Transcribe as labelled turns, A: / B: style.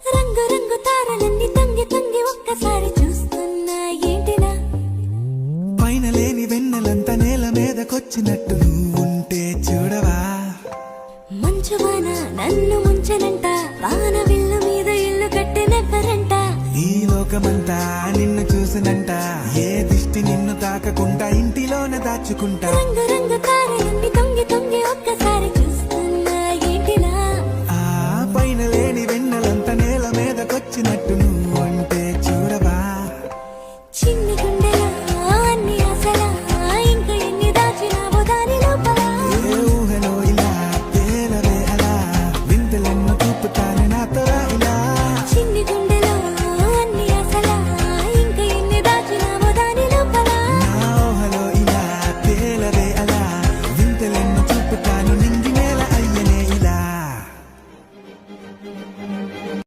A: రంగు రంగు తారలన్నీ తొంగి తొంగి ఒక్కసారి చూస్తున్నా ఏంటినా
B: పైన లేని వెన్నెలంతా నేల మీదకొచ్చినట్టు నువ్వుంటే చూడవా
A: మంచువాన నన్ను ముంచనంట వాన విల్లు మీద ఇల్లు కట్టినెవ్వరంట
B: ఈ లోకమంతా నిన్ను చూసినంట ఏ దిష్టి నిన్ను తాకకుండా ఇంటిలోనే దాచుకుంటా